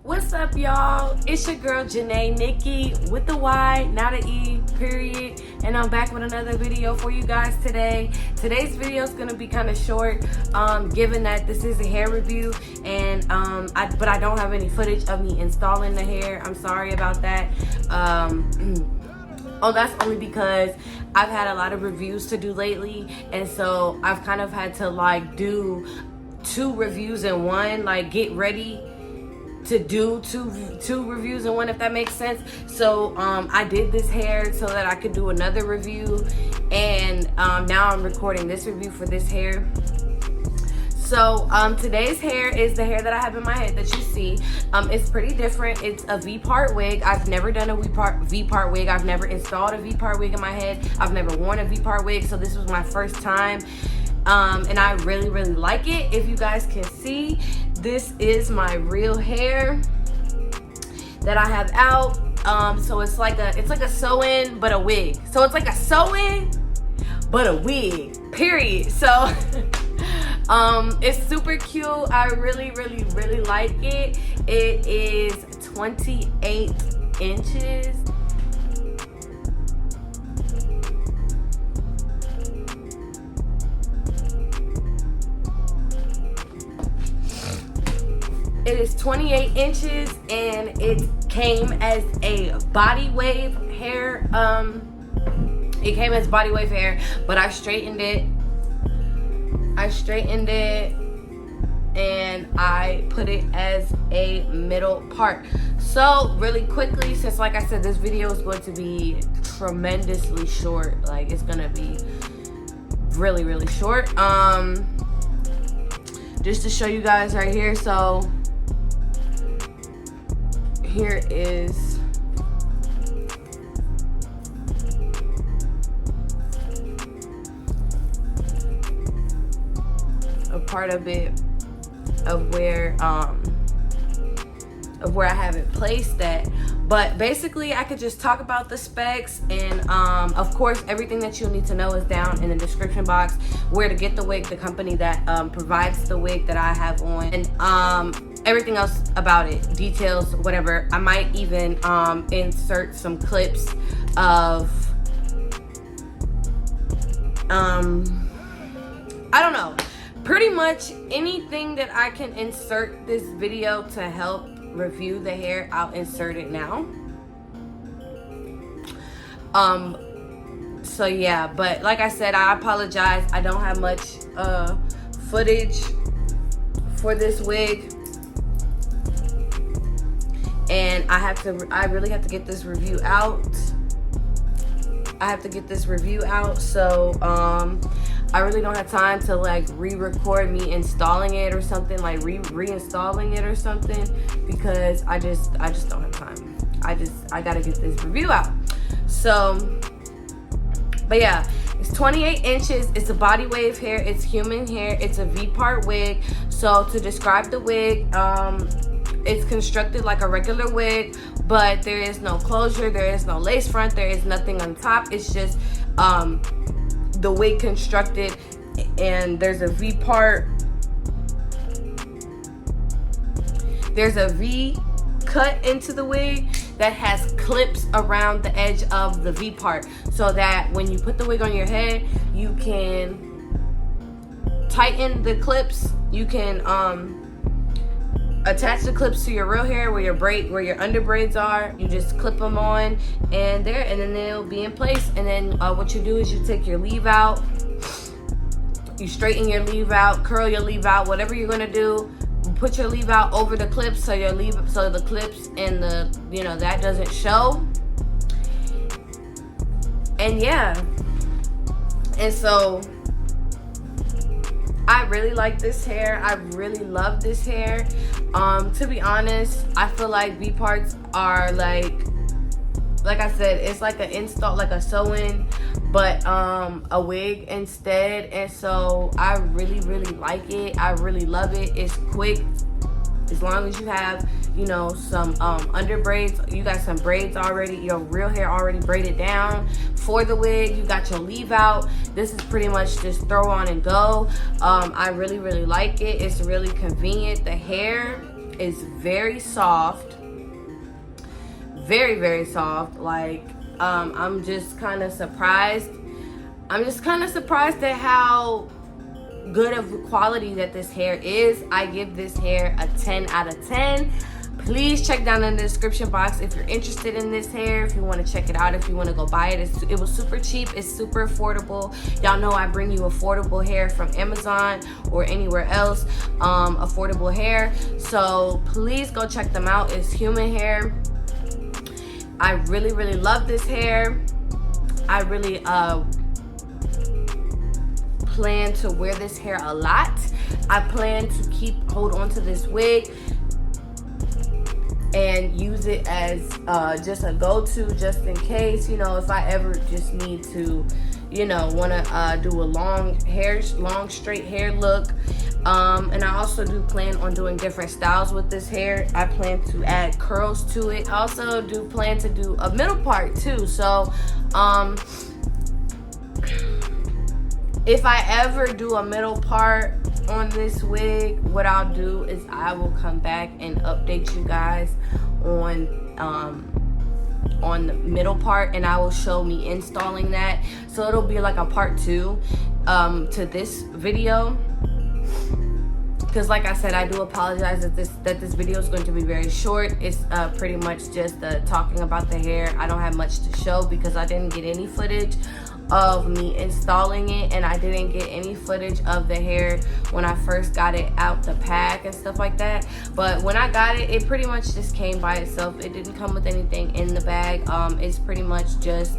What's up, y'all? It's your girl Janay, Nikki, with the Y, not an E, period. And I'm back with another video for you guys today. Today's video is gonna be kind of short, given that this is a hair review, and but I don't have any footage of me installing the hair. I'm sorry about that. Oh, that's only because I've had a lot of reviews to do lately, and so I've kind of had to like do 2 reviews in one, like get ready to do two reviews in one, if that makes sense. So I did this hair so that I could do another review, and now I'm recording this review for this hair. So today's hair is the hair that I have in my head that you see. It's pretty different. It's a V-part wig. I've never done a V-part wig. I've never installed a V-part wig in my head. I've never worn a V-part wig, so this was my first time. And I really like it. If you guys can see, this is my real hair that I have out. So it's like a sew-in but a wig. So it's like a sew-in but a wig, period. So it's super cute. I really like it. It is 28 inches. It is 28 inches, and it came as a body wave hair. It came as body wave hair, but I straightened it. And I put it as a middle part. So really quickly, since like I said, this video is going to be tremendously short. Like, it's gonna be really short. Just to show you guys right here. So here is a part of it of where I have it placed at. But basically, I could just talk about the specs, and of course everything that you'll need to know is down in the description box. Where to get the wig, the company that provides the wig that I have on, and everything else about it, details, whatever. I might even insert some clips of I don't know, pretty much anything that I can insert this video to help review the hair. I'll insert it now. So yeah, but like I said, I apologize, I don't have much footage for this wig, and I really have to get this review out. So I really don't have time to like re-record me installing it or something, like reinstalling it or something, because I just don't have time. I gotta get this review out. So, but yeah, it's 28 inches. It's a body wave hair. It's human hair. It's a V-part wig. So to describe the wig, it's constructed like a regular wig, but there is no closure. There is no lace front. There is nothing on top. It's just the wig constructed, and there's a V-part. There's a V cut into the wig that has clips around the edge of the V part, so that when you put the wig on your head, you can tighten the clips. You can attach the clips to your real hair where your under braids are. You just clip them on and there, and then they'll be in place. And then what you do is you take your leave out, you straighten your leave out, curl your leave out, whatever you're gonna do. Put your leave out over the clips, so the clips and the, you know, that doesn't show. And yeah, and so I really like this hair. I really love this hair. To be honest, I feel like V parts are like I said, it's like an install, like a sew-in, but a wig instead. And so I really like it. I really love it. It's quick. As long as you have, you know, some under braids, you got some braids already, your real hair already braided down for the wig, you got your leave out, this is pretty much just throw on and go. I really like it. It's really convenient. The hair is very soft, very soft. Like I'm just kind of surprised at how good of quality that this hair is. I give this hair a 10 out of 10. Please check down in the description box if you're interested in this hair, if you want to check it out, if you want to go buy it. It was super cheap. It's super affordable. Y'all know I bring you affordable hair from Amazon or anywhere else, affordable hair. So please go check them out. It's human hair. I really love this hair. I really plan to wear this hair a lot. I plan to hold on to this wig and use it as just a go-to, just in case, you know, if I ever just need to, you know, want to do a long straight hair look. And I also do plan on doing different styles with this hair. I plan to add curls to it. I also do plan to do a middle part too. So if I ever do a middle part on this wig, what I'll do is I will come back and update you guys on the middle part, and I will show me installing that. So it'll be like a part 2 to this video, because like I said, I do apologize that this video is going to be very short. It's pretty much just talking about the hair. I don't have much to show because I didn't get any footage of me installing it, and I didn't get any footage of the hair when I first got it out the pack and stuff like that. But when I got it, it pretty much just came by itself. It didn't come with anything in the bag. It's pretty much just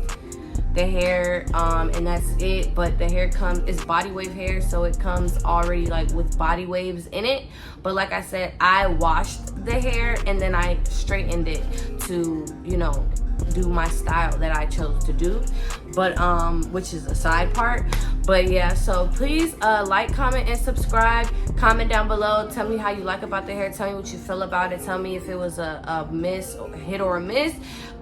the hair, and that's it. But the hair it's body wave hair, so it comes already like with body waves in it. But like I said, I washed the hair and then I straightened it to, you know, do my style that I chose to do, but which is a side part. But yeah, so please like, comment, and subscribe. Comment down below, tell me how you like about the hair, tell me what you feel about it, tell me if it was a miss, or a hit or a miss.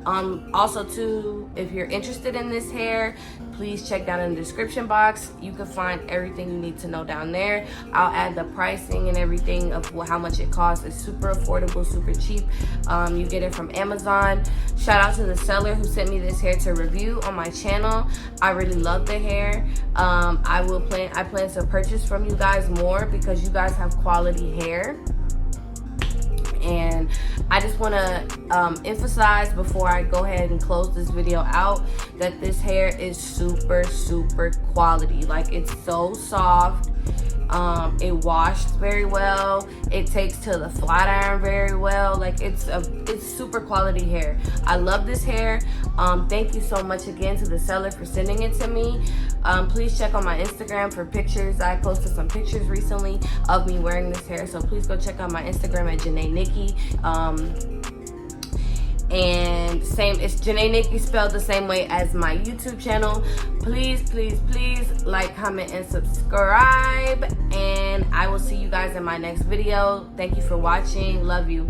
Also too, if you're interested in this hair, please check down in the description box. You can find everything you need to know down there. I'll add the pricing and everything of how much it costs. It's super affordable, super cheap. You get it from Amazon. Shout out to the seller who sent me this hair to review on my channel. I really love the hair. I plan to purchase from you guys more because you guys have quality hair. And I just want to emphasize before I go ahead and close this video out that this hair is super quality. Like, it's so soft. It washed very well. It takes to the flat iron very well. Like, it's super quality hair. I love this hair. Thank you so much again to the seller for sending it to me. Please check on my Instagram for pictures. I posted some pictures recently of me wearing this hair, so please go check out my Instagram at Janay Nikki. And it's Janay Nikki spelled the same way as my YouTube channel. Please like, comment, and subscribe, and I will see you guys in my next video. Thank you for watching. Love you.